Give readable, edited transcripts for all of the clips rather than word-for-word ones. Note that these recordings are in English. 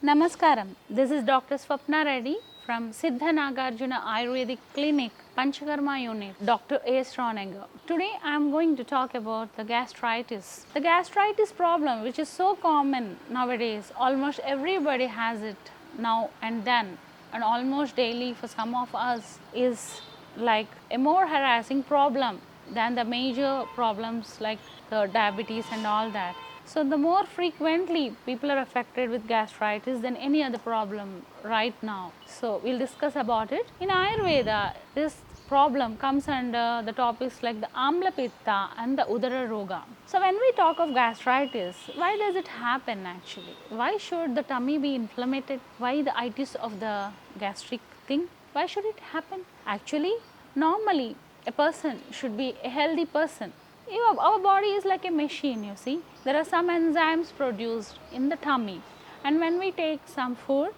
Namaskaram. This is Dr. Swapna Reddy from Siddha Nagarjuna Ayurvedic Clinic, Panchakarma Unit, Dr. A. Stronanger. Today I am going to talk about the gastritis. The gastritis problem, which is so common nowadays, almost everybody has it now and then, and almost daily for some of us, is like a more harassing problem than the major problems like the diabetes and all that. So, the more frequently people are affected with gastritis than any other problem right now. So, we will discuss about it. In Ayurveda, this problem comes under the topics like the Amla Pitta and the Udara Roga. So, when we talk of gastritis, why does it happen actually? Why should the tummy be inflamed? Why the itis of the gastric thing? Why should it happen? Actually, normally a person should be a healthy person. Our body is like a machine, you see. There are some enzymes produced in the tummy, and when we take some food,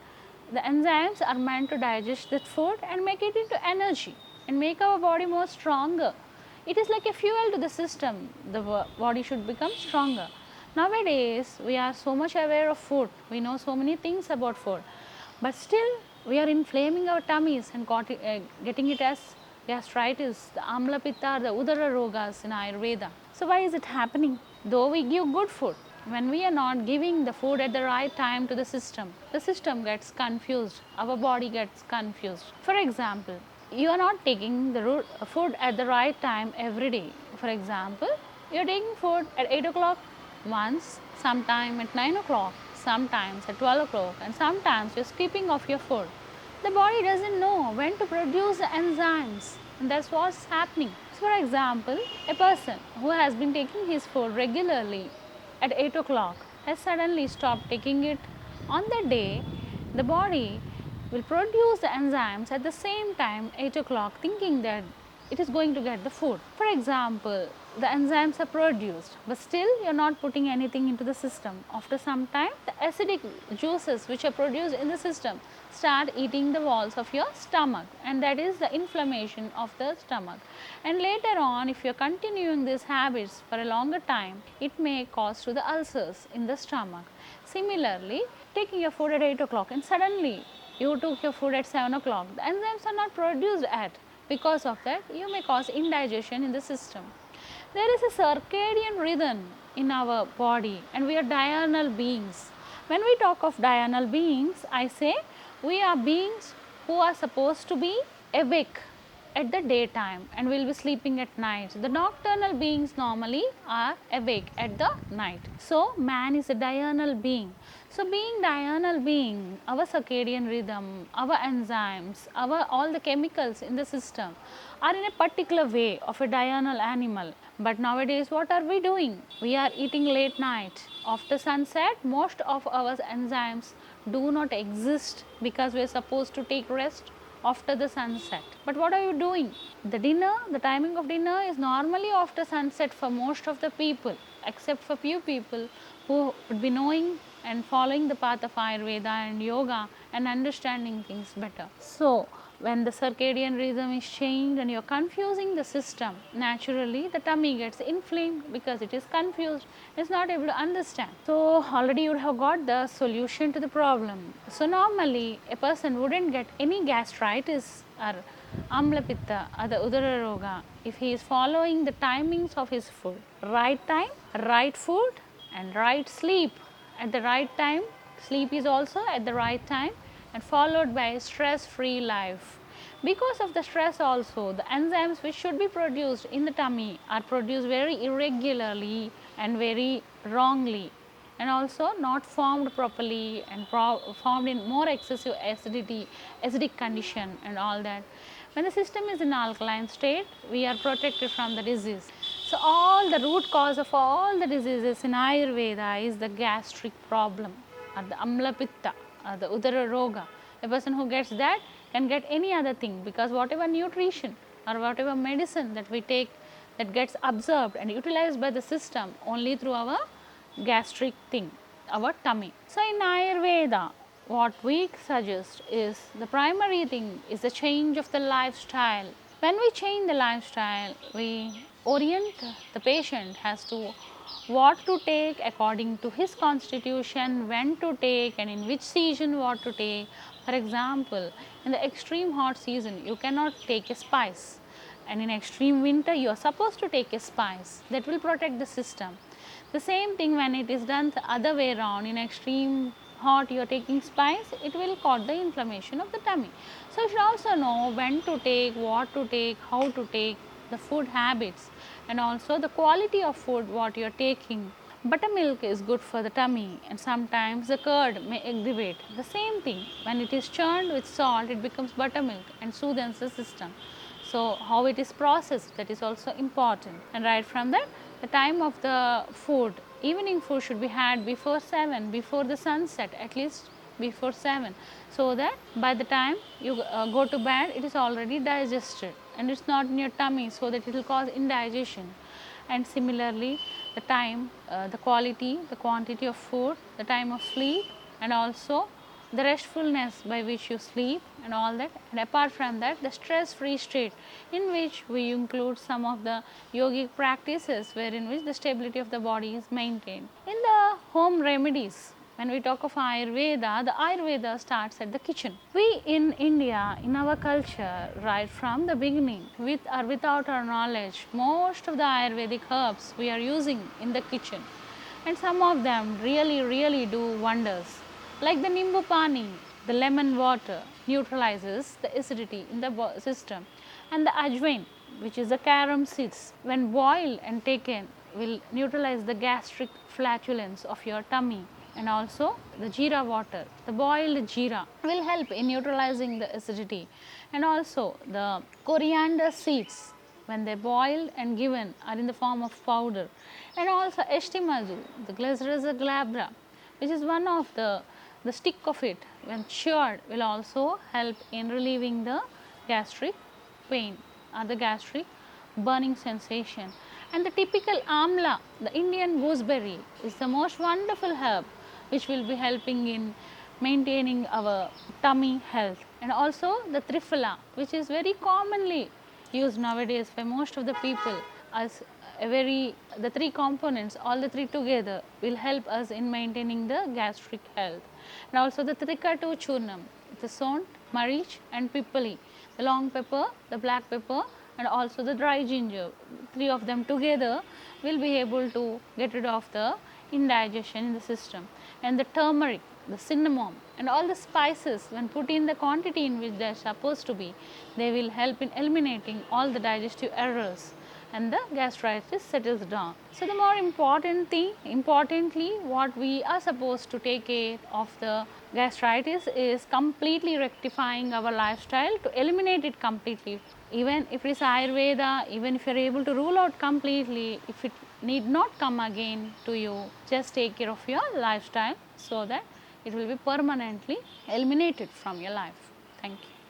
the enzymes are meant to digest that food and make it into energy and make our body more stronger. It is like a fuel to the system. The body should become stronger. Nowadays, we are so much aware of food. We know so many things about food, but still we are inflaming our tummies and getting it as gastritis, the Amla Pitta, the Udara Rogas in Ayurveda. So, why is it happening? Though we give good food, when we are not giving the food at the right time to the system gets confused, our body gets confused. For example, you are not taking the food at the right time every day. For example, you are taking food at 8 o'clock once, sometime at 9 o'clock, sometimes at 12 o'clock, and sometimes you are skipping off your food. The body doesn't know when to produce the enzymes, and that's what's happening. So, for example, a person who has been taking his food regularly at 8 o'clock has suddenly stopped taking it. On that day, the body will produce the enzymes at the same time 8 o'clock, thinking that it is going to get the food. For example, the enzymes are produced, but still you are not putting anything into the system. After some time, the acidic juices which are produced in the system start eating the walls of your stomach, and that is the inflammation of the stomach. And later on, if you are continuing these habits for a longer time, it may cause to the ulcers in the stomach. Similarly, taking your food at 8 o'clock and suddenly you took your food at 7 o'clock, the enzymes are not produced at. Because of that, you may cause indigestion in the system. There is a circadian rhythm in our body, and we are diurnal beings. When we talk of diurnal beings, I say we are beings who are supposed to be awake at the daytime and will be sleeping at night. The nocturnal beings normally are awake at the night. So, man is a diurnal being. So, being diurnal being, our circadian rhythm, our enzymes, all the chemicals in the system are in a particular way of a diurnal animal. But nowadays, what are we doing? We are eating late night. After sunset, most of our enzymes do not exist because we are supposed to take rest after the sunset. But what are you doing? The timing of dinner is normally after sunset for most of the people, except for few people who would be knowing and following the path of Ayurveda and yoga and understanding things better. So, when the circadian rhythm is changed and you are confusing the system, naturally the tummy gets inflamed because it is confused, it is not able to understand. So, already you have got the solution to the problem. So, normally a person wouldn't get any gastritis or Amla Pitta or the Udara Roga if he is following the timings of his food. Right time, right food, and right sleep at the right time. Sleep is also at the right time, and followed by a stress-free life. Because of the stress also, the enzymes which should be produced in the tummy are produced very irregularly and very wrongly, and also not formed properly and formed in more excessive acidic condition and all that. When the system is in alkaline state, we are protected from the disease. So, all the root cause of all the diseases in Ayurveda is the gastric problem or the Amla Pitta or the Udara Roga. A person who gets that can get any other thing, because whatever nutrition or whatever medicine that we take, that gets absorbed and utilized by the system only through our gastric thing, our tummy. So, in Ayurveda, what we suggest is the primary thing is the change of the lifestyle. When we change the lifestyle, we orient the patient as to what to take according to his constitution, when to take and in which season what to take. For example, in the extreme hot season, you cannot take a spice, and in extreme winter, you are supposed to take a spice that will protect the system. The same thing when it is done the other way around, in extreme hot you are taking spice, it will cause the inflammation of the tummy. So, you should also know when to take, what to take, how to take, the food habits, and also the quality of food what you are taking. Buttermilk is good for the tummy, and sometimes the curd may aggravate. The same thing, when it is churned with salt, it becomes buttermilk and soothes the system. So, how it is processed, that is also important. And right from that, the time of the food, evening food should be had before 7, before the sunset, at least before 7, so that by the time you go to bed, it is already digested and it is not in your tummy, so that it will cause indigestion. And similarly, the time, the quality, the quantity of food, the time of sleep, and also the restfulness by which you sleep and all that. And apart from that, the stress free state, in which we include some of the yogic practices wherein which the stability of the body is maintained. In the home remedies, when we talk of Ayurveda, the Ayurveda starts at the kitchen. We in India, in our culture, right from the beginning, with or without our knowledge, most of the Ayurvedic herbs we are using in the kitchen, and some of them really do wonders. Like the nimbu pani, the lemon water neutralizes the acidity in the system, and the ajwain, which is the carom seeds, when boiled and taken, will neutralize the gastric flatulence of your tummy. And also the jeera water, the boiled jeera, will help in neutralizing the acidity. And also the coriander seeds, when they boiled and given, are in the form of powder. And also estimaju, the Glycyrrhiza glabra, which is one of the stick of it, when cured, will also help in relieving the gastric pain or the gastric burning sensation. And the typical amla, the Indian gooseberry, is the most wonderful herb which will be helping in maintaining our tummy health. And also the triphala, which is very commonly used nowadays by most of the people as the three components, all the three together will help us in maintaining the gastric health. And also the trikatu churnam, the sont, marich and pippali, the long pepper, the black pepper, and also the dry ginger, three of them together will be able to get rid of the indigestion in the system. And the turmeric, the cinnamon, and all the spices, when put in the quantity in which they are supposed to be, they will help in eliminating all the digestive errors, and the gastritis settles down. So, the more importantly, what we are supposed to take care of the gastritis is completely rectifying our lifestyle to eliminate it completely. Even if it is Ayurveda, even if you are able to rule out completely, if it need not come again to you, just take care of your lifestyle so that it will be permanently eliminated from your life. Thank you.